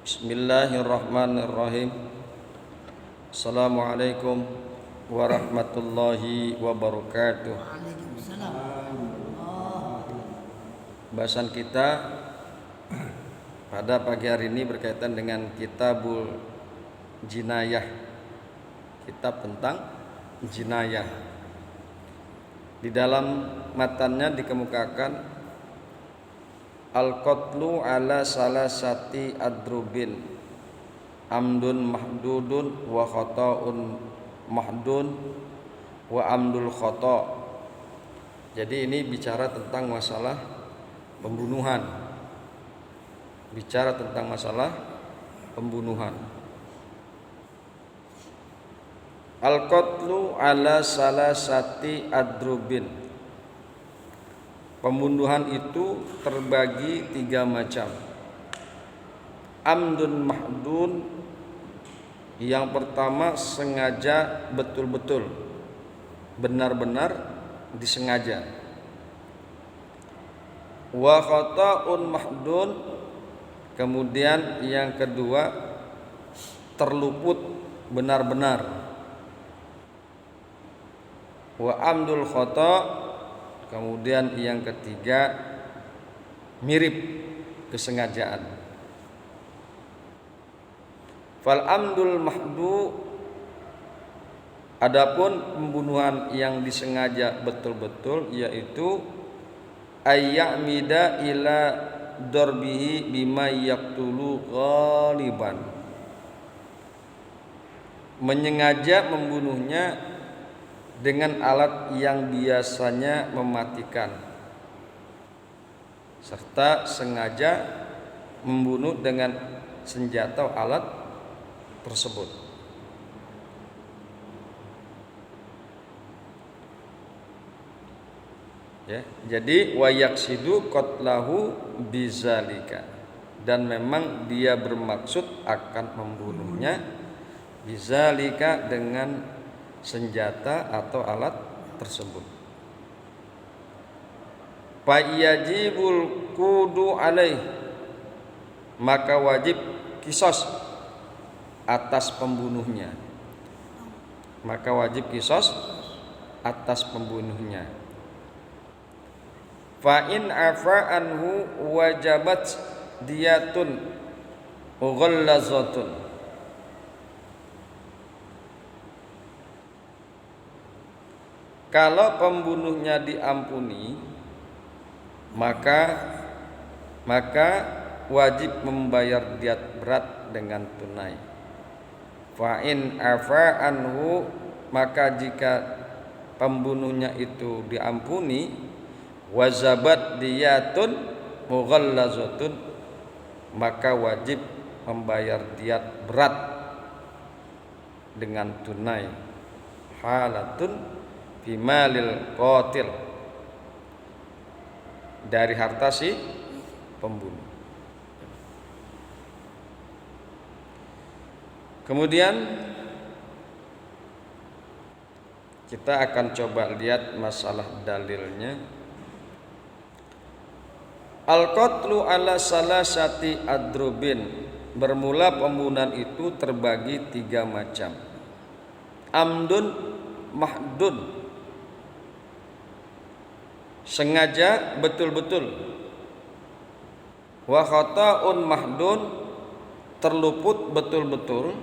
Bismillahirrahmanirrahim. Assalamualaikum warahmatullahi wabarakatuh. Bahasan kita pada pagi hari ini berkaitan dengan Kitabul Jinayah, kitab tentang jinayah. Di dalam matannya dikemukakan al-qatlu ala salasati adrubin amdun mahdudun wa khata'un mahdun wa amdul khata'. Jadi ini bicara tentang masalah pembunuhan. Bicara tentang masalah pembunuhan. Al-qatlu ala salasati adrubin. Pembunuhan itu terbagi 3 macam. Amdun mahdun, yang pertama sengaja betul-betul, benar-benar disengaja. Wa khata'un mahdun, kemudian yang kedua terluput benar-benar. Wa amdul khata', kemudian yang ketiga mirip kesengajaan. Fal amdul mahdu, adapun pembunuhan yang disengaja betul-betul yaitu ayyamida ila darbihi bima yaqtulu ghaliban, menyengaja membunuhnya dengan alat yang biasanya mematikan, serta sengaja membunuh dengan senjata atau alat tersebut. Ya, jadi wayaksidu qatlahu bizalika, dan memang dia bermaksud akan membunuhnya bizalika dengan senjata atau alat tersebut. Fa yajibul qudu alaih, maka wajib qisas atas pembunuhnya. Maka wajib qisas atas pembunuhnya. Fa in afa anhu wajabat diyatun mughallazatun. Kalau pembunuhnya diampuni, maka wajib membayar diat berat dengan tunai. Fa in afa anhu, maka jika pembunuhnya itu diampuni, wajabat diyatun mughallazatun, maka wajib membayar diat berat dengan tunai. Halatun bimalil qatil, dari harta si pembunuh. Kemudian kita akan coba lihat masalah dalilnya. Al-qatlu ala salasati adrubin, bermula pembunuhan itu terbagi 3 macam. Amdun mahdun, sengaja betul-betul. Wa khata'un mahdun, terluput betul-betul.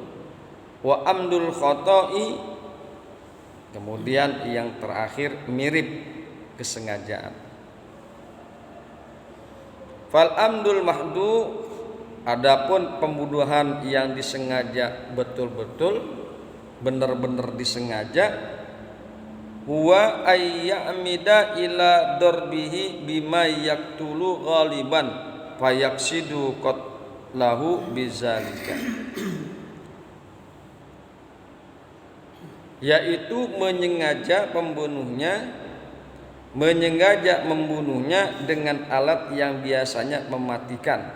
Wa amdul khata'i, kemudian yang terakhir mirip kesengajaan. Fal amdul mahdu, adapun pembunuhan yang disengaja betul-betul, benar-benar disengaja, huwa ayyamida ila darbihi bima yaqtulu ghaliban fayaksidu qatlahu bizalika, yaitu menyengaja membunuhnya dengan alat yang biasanya mematikan,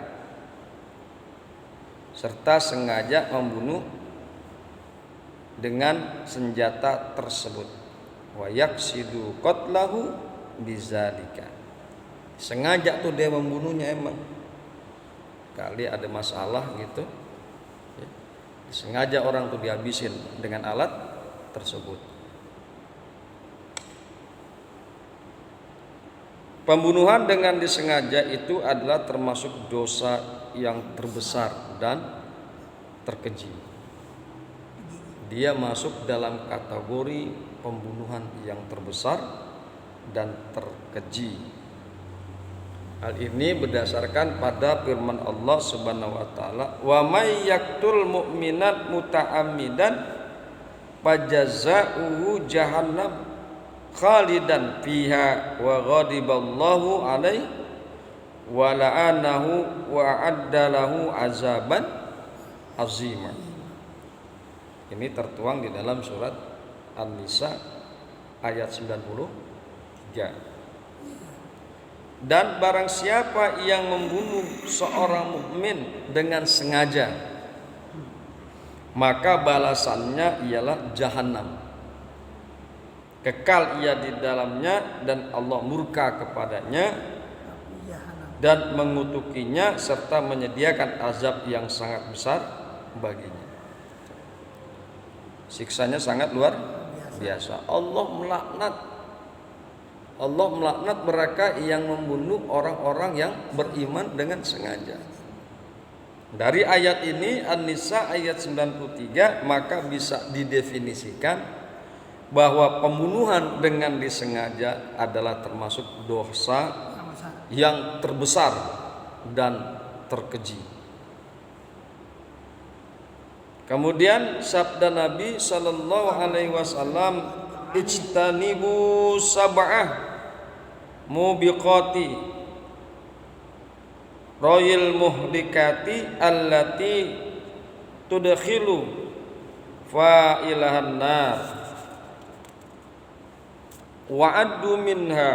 serta sengaja membunuh dengan senjata tersebut. Wa yaksidu qatlahu bizalika, sengaja tuh dia membunuhnya emang, kali ada masalah gitu, ya, sengaja orang tuh dihabisin dengan alat tersebut. Pembunuhan dengan disengaja itu adalah termasuk dosa yang terbesar dan terkeji. Dia masuk dalam kategori pembunuhan yang terbesar dan terkeji. Hal ini berdasarkan pada firman Allah Subhanahu wa taala, "Wa may yaqtul mu'minat muta'ammidan fajazaohu jahannam khalidan fiha wa ghadiballahu alaihi wa la'anahu wa a'adda lahu azaban azima." Ini tertuang di dalam surat An-Nisa ayat 93. Dan barang siapa yang membunuh seorang mukmin dengan sengaja, maka balasannya ialah jahanam. Kekal ia di dalamnya dan Allah murka kepadanya dan mengutukinya serta menyediakan azab yang sangat besar baginya. Siksanya sangat luar biasa. Allah melaknat mereka yang membunuh orang-orang yang beriman dengan sengaja. Dari ayat ini An-Nisa ayat 93 maka bisa didefinisikan bahwa pembunuhan dengan disengaja adalah termasuk dosa yang terbesar dan terkeji. Kemudian sabda Nabi sallallahu alaihi wasallam, "Ijtanibu sab'ah mubiqati royil muhlikati allati tudkhilu fa'ilahan nar wa'addu minha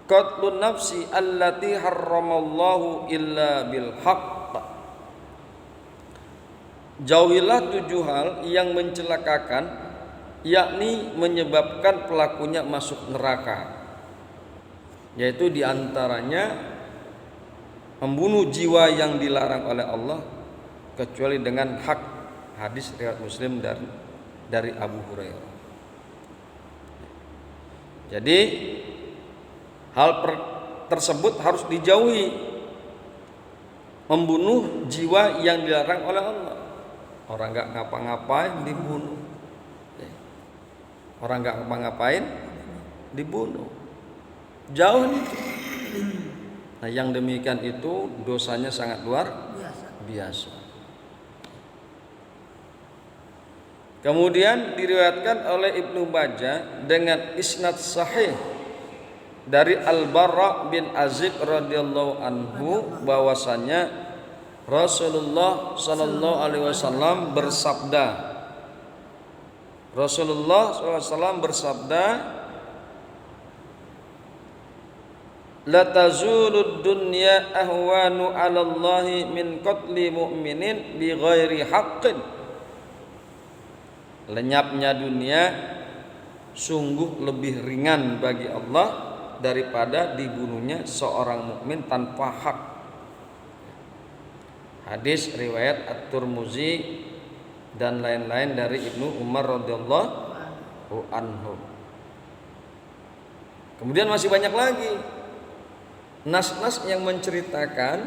qatlun nafsi allati harramallahu illa bil haqq." Jauhilah 7 hal yang mencelakakan, yakni menyebabkan pelakunya masuk neraka, yaitu diantaranya membunuh jiwa yang dilarang oleh Allah kecuali dengan hak. Hadis riwayat Muslim dari Abu Hurairah. Jadi hal tersebut harus dijauhi, membunuh jiwa yang dilarang oleh Allah. Orang nggak ngapa-ngapain dibunuh, orang nggak ngapa-ngapain dibunuh, jauh itu. Nah yang demikian itu dosanya sangat luar biasa. Kemudian diriwayatkan oleh Ibnu Majah dengan isnad sahih dari Al-Barra bin Azib radhiyallahu anhu bahwasanya Rasulullah sallallahu alaihi wasallam bersabda, "La tazulud dunya ahwanu 'ala Allahi min qatli mu'minin bi ghairi haqqin." Lenyapnya dunia sungguh lebih ringan bagi Allah daripada dibunuhnya seorang mukmin tanpa hak. Hadis riwayat At-Tirmizi dan lain-lain dari Ibnu Umar radhiyallahu anhu. Kemudian masih banyak lagi nas-nas yang menceritakan,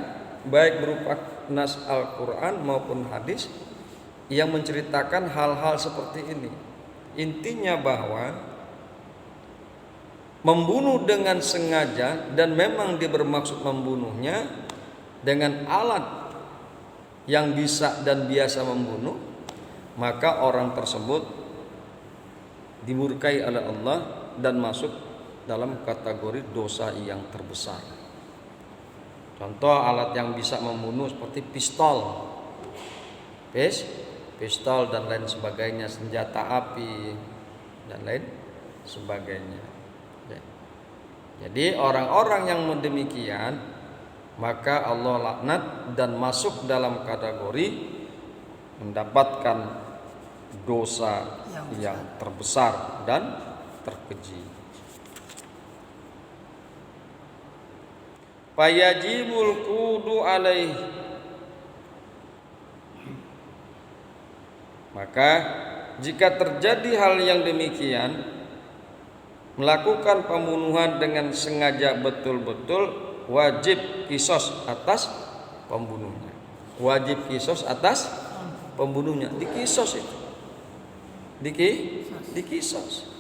baik berupa nas Al-Quran maupun hadis, yang menceritakan hal-hal seperti ini. Intinya bahwa membunuh dengan sengaja dan memang dia bermaksud membunuhnya dengan alat yang bisa dan biasa membunuh, maka orang tersebut dimurkai oleh Allah dan masuk dalam kategori dosa yang terbesar. Contoh alat yang bisa membunuh seperti pistol, dan lain sebagainya, senjata api dan lain sebagainya. Jadi orang-orang yang demikian maka Allah laknat dan masuk dalam kategori mendapatkan dosa yang terbesar dan terkeji. fayajibul qudu alaih, maka jika terjadi hal yang demikian, melakukan pembunuhan dengan sengaja betul-betul, wajib kisos atas pembunuhnya. Wajib kisos atas pembunuhnya. Dikisos itu. Dikisos.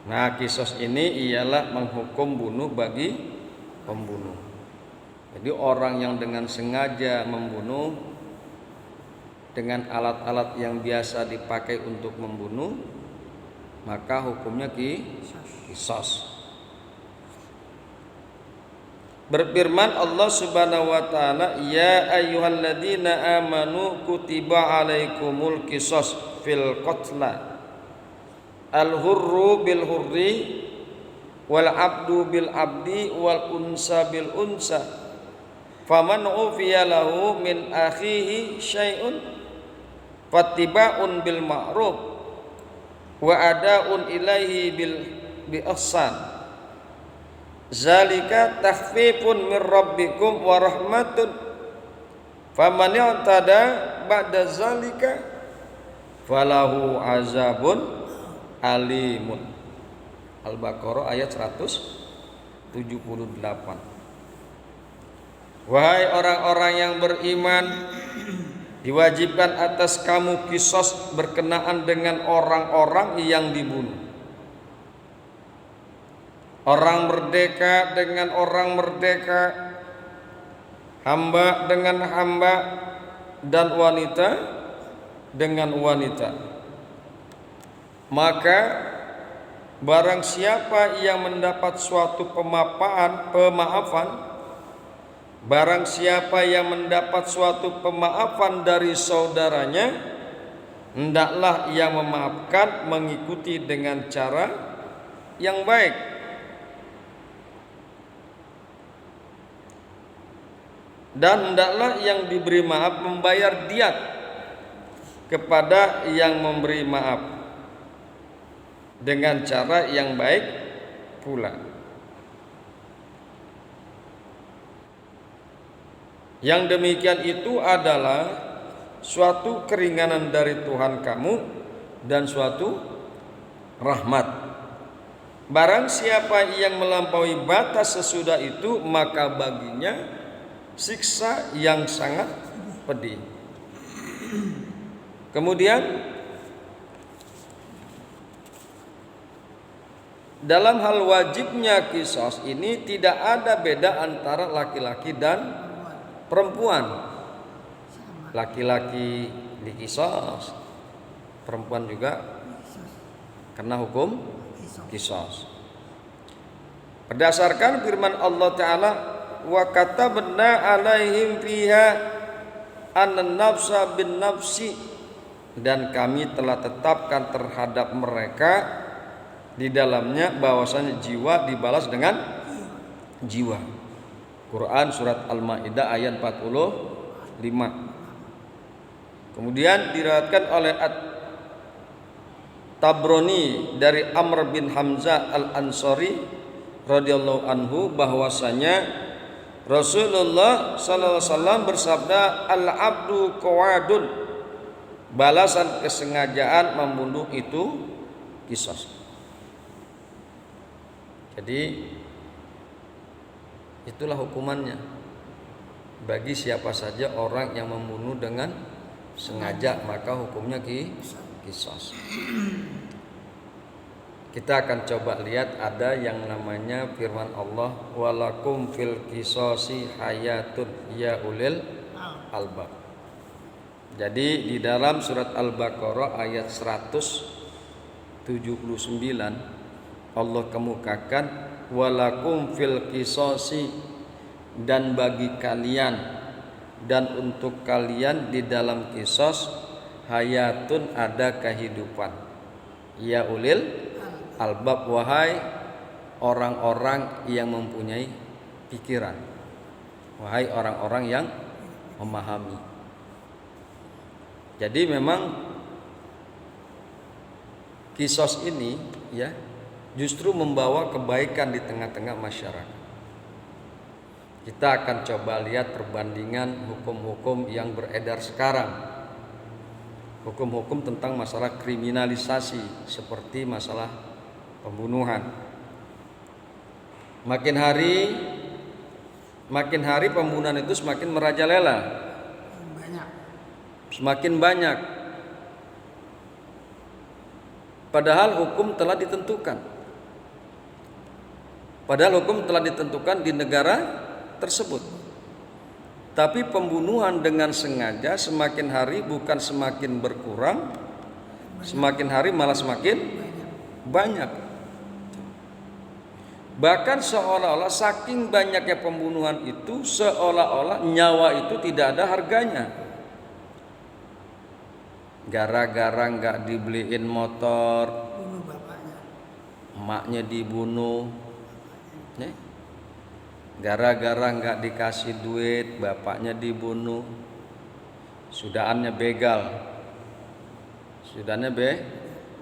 Nah, kisos ini ialah menghukum bunuh bagi pembunuh. Jadi orang yang dengan sengaja membunuh dengan alat-alat yang biasa dipakai untuk membunuh, maka hukumnya kisos. Berfirman Allah Subhanahu wa taala, ya ayyuhalladzina amanu kutiba alaikumul qisas fil qatla, al hurru bil hurri wal abdu bil abdi wal unsa bil unsa, faman ufiya lahu min akhihi syai'un fattiba'un bil ma'ruf wa ada'un ilaihi bi ihsan, zalika takhfifun min rabbikum wa rahmatun, faman i'tada ba'da zalika falahu azabun alimun. Al-Baqarah ayat 178. Wahai orang-orang yang beriman, diwajibkan atas kamu kisos berkenaan dengan orang-orang yang dibunuh. Orang merdeka dengan orang merdeka, hamba dengan hamba, dan wanita dengan wanita. Maka barang siapa yang mendapat suatu pemaafan, barang siapa yang mendapat suatu pemaafan dari saudaranya, hendaklah ia memaafkan mengikuti dengan cara yang baik. Dan hendaklah yang diberi maaf membayar diat kepada yang memberi maaf dengan cara yang baik pula. Yang demikian itu adalah suatu keringanan dari Tuhan kamu dan suatu rahmat. Barang siapa yang melampaui batas sesudah itu, maka baginya siksa yang sangat pedih. Kemudian dalam hal wajibnya kisos ini tidak ada beda antara laki-laki dan perempuan. Laki-laki dikisos, perempuan juga kena hukum kisos. Berdasarkan firman Allah Ta'ala, wa katabna alaihim fiha an nafsa bin nafsi, dan kami telah tetapkan terhadap mereka di dalamnya bahwasanya jiwa dibalas dengan jiwa. Quran surat Al-Maidah ayat 45. Kemudian diriwayatkan oleh At-Tabrani dari Amr bin Hamzah Al-Ansari radhiyallahu anhu bahwasanya Rasulullah sallallahu alaihi wasallam bersabda, al-abdu qawadun, balasan kesengajaan membunuh itu qisas. Jadi itulah hukumannya bagi siapa saja orang yang membunuh dengan sengaja, maka hukumnya qisas. Kita akan coba lihat ada yang namanya firman Allah, walakum fil qisasi hayatun ya ulil albab. Jadi di dalam surat Al-Baqarah ayat 179 Allah kemukakan walakum fil qisasi, dan bagi kalian dan untuk kalian di dalam qisas hayatun ada kehidupan ya ulil albab, wahai orang-orang yang mempunyai pikiran, wahai orang-orang yang memahami. Jadi memang qisas ini ya justru membawa kebaikan di tengah-tengah masyarakat. Kita akan coba lihat perbandingan hukum-hukum yang beredar sekarang. Hukum-hukum tentang masalah kriminalisasi seperti masalah pembunuhan. Makin hari pembunuhan itu semakin merajalela. Semakin banyak. Padahal hukum telah ditentukan. Di negara tersebut. Tapi pembunuhan dengan sengaja semakin hari bukan semakin berkurang, semakin hari malah semakin banyak. Bahkan seolah-olah saking banyaknya pembunuhan itu, seolah-olah nyawa itu tidak ada harganya. Gara-gara nggak dibeliin motor, emaknya dibunuh. Gara-gara nggak dikasih duit, bapaknya dibunuh. Sudahannya begal.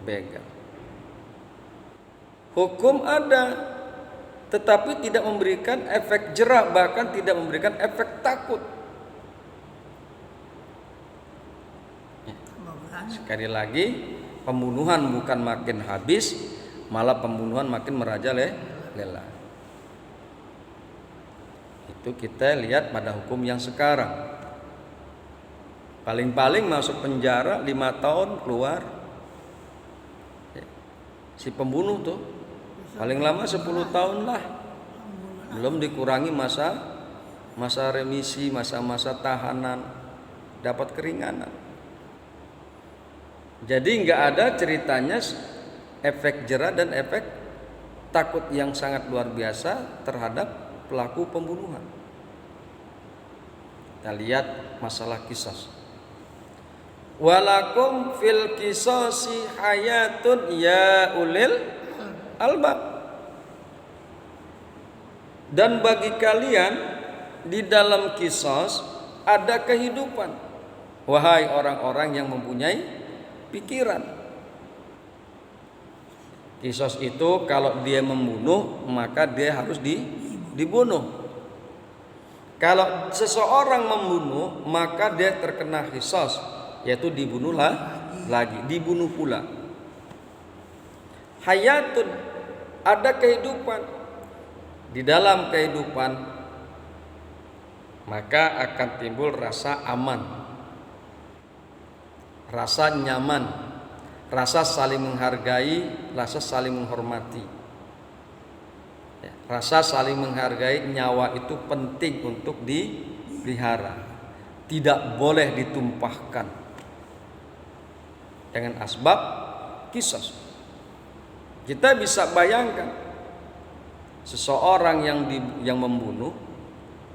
Begal. Hukum ada, tetapi tidak memberikan efek jera, bahkan tidak memberikan efek takut. Sekali lagi, pembunuhan bukan makin habis, malah pembunuhan makin merajalela. Itu kita lihat pada hukum yang sekarang. Paling-paling masuk penjara 5 tahun keluar. Si pembunuh tuh paling lama 10 tahun lah. Belum dikurangi masa remisi, masa tahanan, dapat keringanan. Jadi nggak ada ceritanya efek jera dan efek takut yang sangat luar biasa terhadap pelaku pembunuhan. Kita lihat masalah qisas. Walakum fil qisasi hayatun ya ulil albab. Dan bagi kalian di dalam qisas ada kehidupan, wahai orang-orang yang mempunyai pikiran. Qisas itu kalau dia membunuh maka dia harus dibunuh. Kalau seseorang membunuh maka dia terkena qisas, yaitu dibunuhlah lagi, dibunuh pula. Hayatun, ada kehidupan. Di dalam kehidupan maka akan timbul rasa aman, rasa nyaman, rasa saling menghargai, rasa saling menghormati. Rasa saling menghargai, nyawa itu penting untuk dipelihara, tidak boleh ditumpahkan dengan asbab qisas. Kita bisa bayangkan seseorang yang membunuh,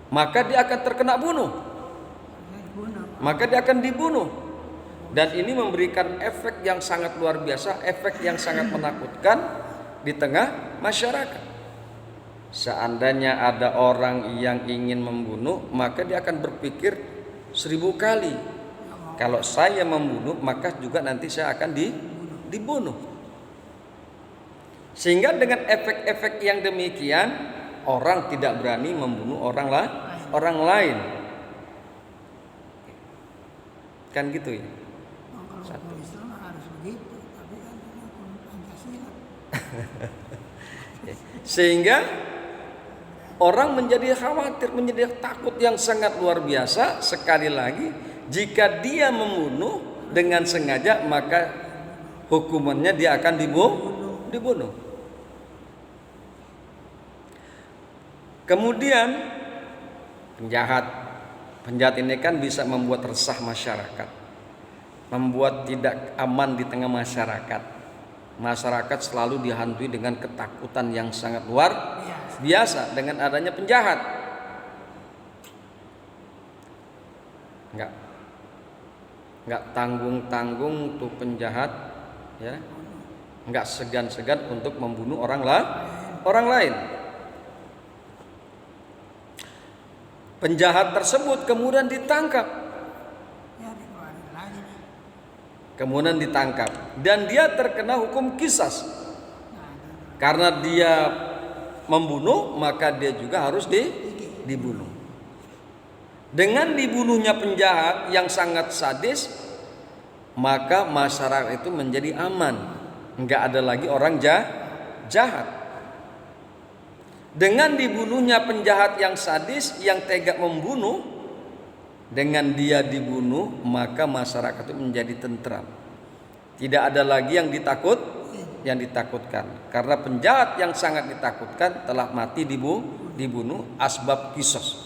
maka dia akan terkena bunuh, maka dia akan dibunuh. Dan ini memberikan efek yang sangat luar biasa, efek yang sangat menakutkan di tengah masyarakat. Seandainya ada orang yang ingin membunuh, maka dia akan berpikir 1000 kali. Kalau saya membunuh, maka juga nanti saya akan dibunuh. Sehingga dengan efek-efek yang demikian, orang tidak berani membunuh orang lain. Kan gitu ya. Satu. Sehingga orang menjadi khawatir, menjadi takut yang sangat luar biasa. Sekali lagi, jika dia membunuh dengan sengaja, maka hukumannya dia akan dibunuh. Kemudian penjahat ini kan bisa membuat resah masyarakat, membuat tidak aman di tengah masyarakat. Masyarakat selalu dihantui dengan ketakutan yang sangat luar biasa dengan adanya penjahat. Enggak tanggung-tanggung tuh penjahat, ya. Enggak segan-segan untuk membunuh orang lain. Penjahat tersebut kemudian ditangkap. Dan dia terkena hukum qisas. Karena dia membunuh, maka dia juga harus dibunuh. Dengan dibunuhnya penjahat yang sangat sadis, maka masyarakat itu menjadi aman. Enggak ada lagi orang jahat. Dengan dibunuhnya penjahat yang sadis, yang tega membunuh, dengan dia dibunuh, maka masyarakat itu menjadi tentram. Tidak ada lagi yang ditakutkan. Karena penjahat yang sangat ditakutkan telah mati dibunuh asbab kisos.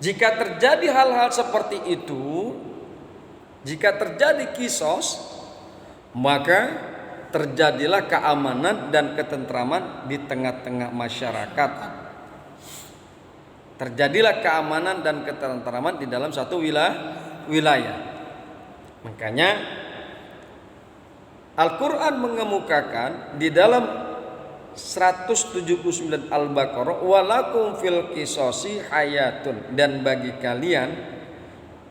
Jika terjadi hal-hal seperti itu, jika terjadi kisos, maka terjadilah keamanan dan ketentraman di tengah-tengah masyarakat. Terjadilah keamanan dan ketentraman di dalam satu wilayah. Makanya Al-Quran mengemukakan di dalam 179 Al-Baqarah, walakum fil qisosi hayatun, dan bagi kalian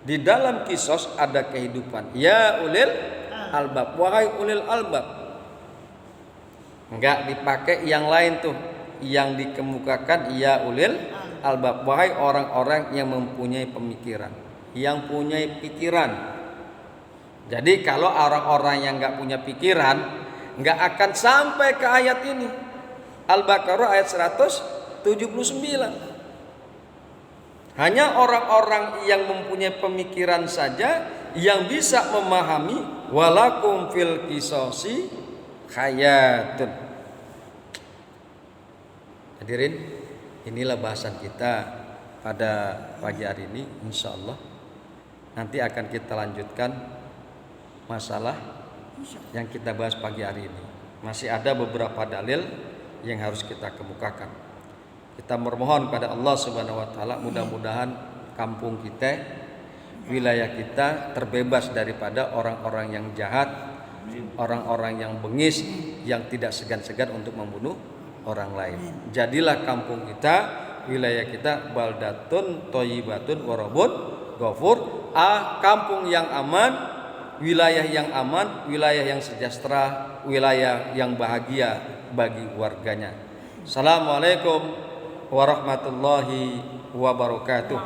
di dalam kisos ada kehidupan. Ya ulil albab, wahai ulil albab. Enggak dipakai yang lain tuh, yang dikemukakan ya ulil albab, wahai orang-orang yang mempunyai pemikiran, yang punya pikiran. Jadi kalau orang-orang yang enggak punya pikiran, enggak akan sampai ke ayat ini. Al-Baqarah ayat 179. Hanya orang-orang yang mempunyai pemikiran saja yang bisa memahami walakum fil qisasi hayatun. Hadirin, inilah bahasan kita pada pagi hari ini, insyaallah. Nanti akan kita lanjutkan masalah yang kita bahas pagi hari ini. Masih ada beberapa dalil yang harus kita kemukakan. Kita bermohon pada Allah Subhanahu wa taala, mudah-mudahan kampung kita, wilayah kita terbebas daripada orang-orang yang jahat, orang-orang yang bengis, yang tidak segan-segan untuk membunuh orang lain. Jadilah kampung kita, wilayah kita baldatun thayyibatun wa rabbun ghafur, kampung yang aman, wilayah yang aman, wilayah yang sejahtera, wilayah yang bahagia bagi warganya. Assalamualaikum warahmatullahi wabarakatuh.